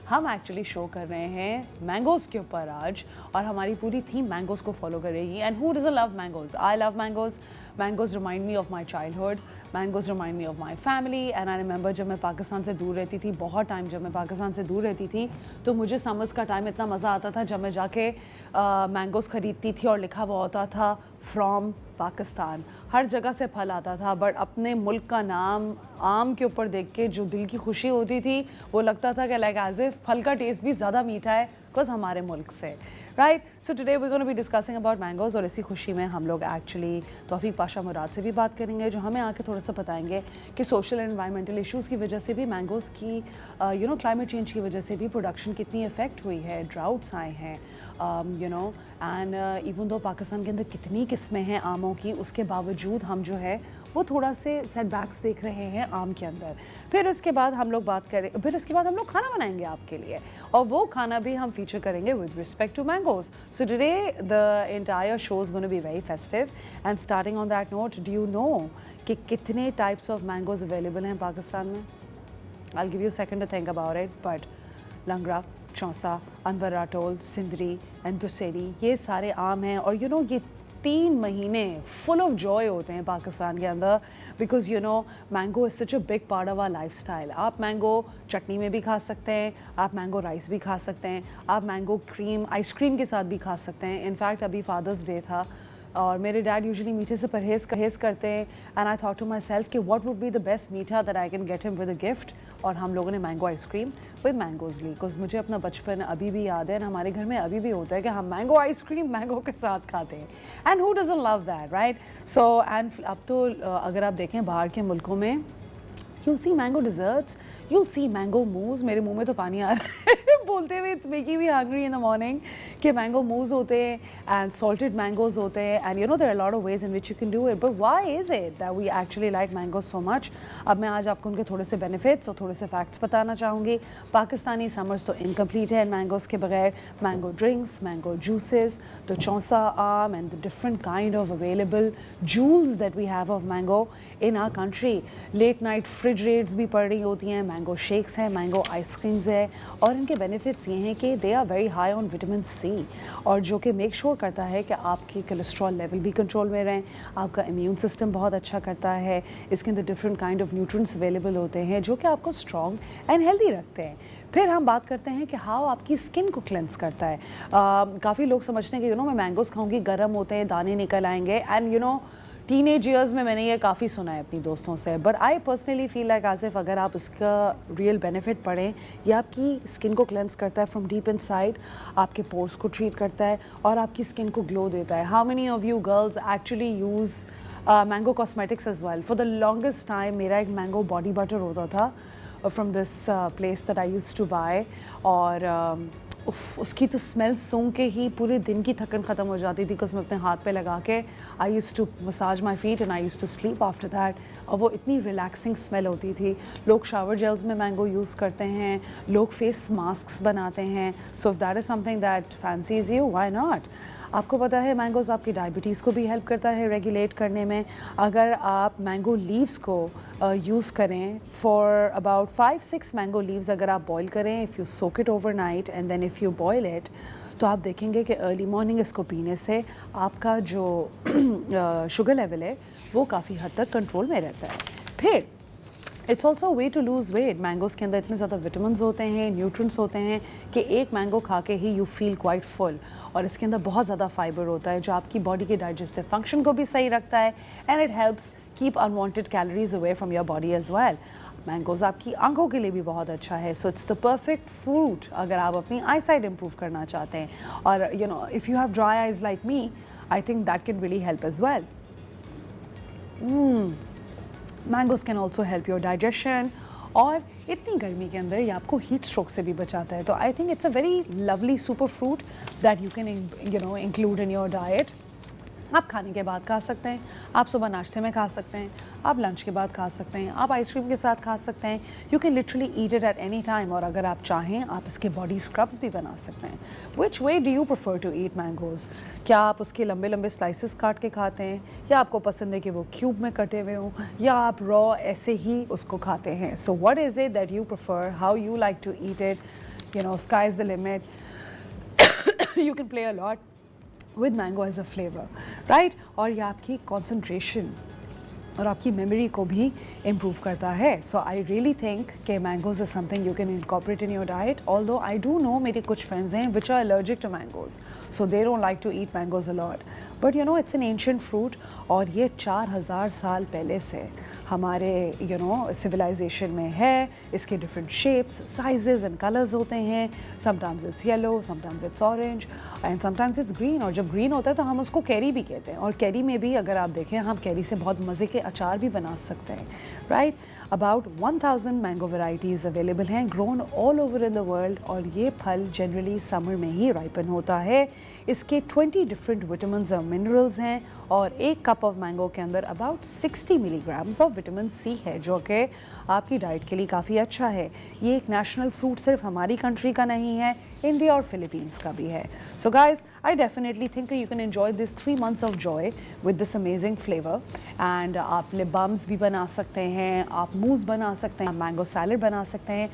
हम actually show कर रहे हैं मैंगोज़ के ऊपर आज, और हमारी पूरी थीम मैंगोज़ को फॉलो करेगी। And who doesn't love mangoes? I love mangoes. Mangoes remind me of my childhood, mangoes remind me of my family. And I remember जब मैं पाकिस्तान से दूर रहती थी, बहुत टाइम जब मैं पाकिस्तान से दूर रहती थी, तो मुझे समर्स का टाइम इतना मज़ा आता था जब मैं जाके मैंगोज़ ख़रीदती थी और लिखा हुआ होता था फ्रॉम पाकिस्तान। हर जगह से फल आता था, बट अपने मुल्क का नाम आम के ऊपर देख के जो दिल की खुशी होती थी, वो लगता था कि लाइक एज इफ फल का टेस्ट भी ज़्यादा मीठा है बिकॉज हमारे मुल्क से, right. So today we gonna be discussing about mangoes, और इसी खुशी में हम लोग एक्चुअली तौफीक पाशा मुराद से भी बात करेंगे, जो हमें आके थोड़ा सा बताएंगे कि सोशल एंड एनवायरमेंटल इश्यूज़ की वजह से भी मैंगोज़ की क्लाइमेट चेंज की वजह से भी प्रोडक्शन कितनी इफ़ेक्ट हुई है, ड्राउट्स आए हैं, एंड इवन दो पाकिस्तान के अंदर कितनी किस्में हैं आमों की, उसके बावजूद हम जो है वो थोड़ा से सेटबैक्स देख रहे हैं आम के अंदर। फिर उसके बाद हम लोग फिर उसके बाद हम लोग खाना बनाएंगे आपके लिए, और वो खाना भी हम फीचर करेंगे with respect to mangoes. So today the entire show is gonna be very festive. And starting on that note, do you know कि कितने टाइप्स ऑफ मैंगोज़ अवेलेबल हैं पाकिस्तान में? I'll give you a second to think about it, but लंगड़ा, Chausa, Anwar राटोल, Sindri and दुसेरी, ये सारे आम हैं। और ये 3 महीने फुल ऑफ जॉय होते हैं पाकिस्तान के अंदर, because mango is such a big part of our lifestyle. आप मैंगो चटनी में भी खा सकते हैं, आप मैंगो राइस भी खा सकते हैं, आप मैंगो क्रीम आइसक्रीम के साथ भी खा सकते हैं। इनफैक्ट अभी फादर्स डे था, और मेरे डैड यूजुअली मीठे से परहेज़ करते हैं, and I thought to myself कि what would be the best मीठा that I can get him with a gift, और हम लोगों ने मैंगो आइसक्रीम विद मैंगोज़ ली। बिकॉज मुझे अपना बचपन अभी भी याद है, हमारे घर में अभी भी होता है कि हम मैंगो आइसक्रीम मैंगो के साथ खाते हैं, and who doesn't love that, right. So and अब तो अगर आप देखें बाहर के मुल्कों में, you'll see mango desserts, you'll see mango mousse। मेरे मुंह में तो पानी आ रहा है बोलते हुए, it's making me hungry in the morning, कि mango mousse होते हैं and salted mangoes होते हैं, and there are a lot of ways in which you can do it, but why is it that we actually like mangoes so much? अब मैं आज आपको उनके थोड़े से benefits और थोड़े से facts बताना चाहूँगी। पाकिस्तानी summers तो incomplete है mangoes के बगैर। mango drinks, mango juices, the chonsa आम and the different kind of available jewels that we have of mango in our country। late night fridge rates भी पड़ रही होती हैं, मैंगो शेक्स हैं, मैंगो आइसक्रीम्स है, और इनके बेनिफिट्स ये हैं कि they are very high on vitamin C, और जो कि मेक श्योर करता है कि आपकी कोलेस्ट्रॉल लेवल भी कंट्रोल में रहें, आपका इम्यून सिस्टम बहुत अच्छा करता है। इसके अंदर different kind of nutrients available होते हैं जो कि आपको स्ट्रॉन्ग एंड हेल्दी रखते हैं। फिर हम बात करते हैं कि हाउ आपकी स्किन को क्लेंस करता है। काफ़ी लोग समझते हैं कि मैं मैंगोज़ खाऊंगी, गर्म होते हैं, दाने निकल आएंगे, एंड टीनेज ईयर्स में मैंने ये काफ़ी सुना है अपनी दोस्तों से, but I personally feel like as if अगर आप इसका रियल बेनिफिट पढ़ें, ये आपकी स्किन को क्लेंस करता है फ्रॉम डीप इनसाइड, आपके पोर्स को ट्रीट करता है, और आपकी स्किन को ग्लो देता है। How many of you girls actually use mango cosmetics as well? For the longest time मेरा एक मैंगो बॉडी बटर होता था from this place that I used to buy, और उसकी तो स्मेल सूंघ के ही पूरे दिन की थकन ख़त्म हो जाती थी, बिकॉज मैं अपने हाथ पे लगा के I use to massage my feet and I use to sleep after that, और वो इतनी रिलैक्सिंग स्मेल होती थी। लोग शावर जेल्स में मैंगो यूज़ करते हैं, लोग फेस मास्क बनाते हैं। So if that is something that fancies you, why not. आपको पता है मैंगोज़ आपकी डायबिटीज़ को भी हेल्प करता है रेगुलेट करने में। अगर आप मैंगो लीव्स को यूज़ करें फॉर अबाउट 5-6 मैंगो लीव्स अगर आप बॉईल करें, if you soak it overnight and then if you boil it, तो आप देखेंगे कि अर्ली मॉर्निंग इसको पीने से आपका जो शुगर लेवल है वो काफ़ी हद तक कंट्रोल में रहता है। फिर it's also way to lose weight. Mangoes के अंदर इतने ज़्यादा विटामिन्स होते हैं, न्यूट्रिएंट्स होते हैं कि एक मैंगो खा के ही यू फील क्वाइट फुल, और इसके अंदर बहुत ज़्यादा फाइबर होता है जो आपकी बॉडी के डाइजेस्टिव फंक्शन को भी सही रखता है, and it helps keep unwanted calories away from your body as well. Mangoes आपकी आंखों के लिए भी बहुत अच्छा है, so it's the perfect fruit अगर आप अपनी आई साइट इम्प्रूव करना चाहते हैं, और if you have dry eyes like me, I think that can really help as well. Mangoes can also help your digestion, और इतनी गर्मी के अंदर ये आपको हीट स्ट्रोक से भी बचाता है। तो I think it's a very lovely super fruit that you can include in your diet. आप खाने के बाद खा सकते हैं, आप सुबह नाश्ते में खा सकते हैं, आप लंच के बाद खा सकते हैं, आप आइसक्रीम के साथ खा सकते हैं। You can literally eat it at any time, और अगर आप चाहें आप इसके बॉडी स्क्रब्स भी बना सकते हैं। Which way do you prefer to eat mangoes? क्या आप उसके लंबे लंबे स्लाइसेस काट के खाते हैं, या आपको पसंद है कि वो क्यूब में कटे हुए हों, या आप रॉ ऐसे ही उसको खाते हैं? So what is it that you prefer, how you like to eat it? sky is the limit. You can play a lot with mango as a flavor, right? और ये आपकी concentration और आपकी memory को भी improve करता है. So I really think कि mangoes is something you can incorporate in your diet. Although I do know मेरे कुछ friends हैं which are allergic to mangoes, so they don't like to eat mangoes a lot. But it's an ancient fruit और ये 4000 साल पहले से हमारे civilization में है. इसके different shapes, sizes and colors होते हैं. Sometimes it's yellow, sometimes it's orange and sometimes it's green. और जब green होता है तो हम उसको कैरी भी कहते हैं. और कैरी में भी अगर आप देखें हम कैरी से बहुत मज़े के अचार भी बना सकते हैं, right? About 1000 mango varieties available हैं, grown all over in the world. और ये फल generally summer में ही ripen होता है. इसके 20 different vitamins और minerals हैं और एक कप ऑफ मैंगो के अंदर about 60 milligrams of vitamin C है, जो कि आपकी डाइट के लिए काफ़ी अच्छा है. ये एक नेशनल फ्रूट सिर्फ हमारी कंट्री का नहीं है, इंडिया और फिलीपींस का भी है. So guys, I definitely think you can enjoy this 3 months of Joy with this amazing flavour. And आप लिप बाम्स भी बना सकते हैं, आप मूस बना सकते हैं, मैंगो सैलड बना सकते हैं.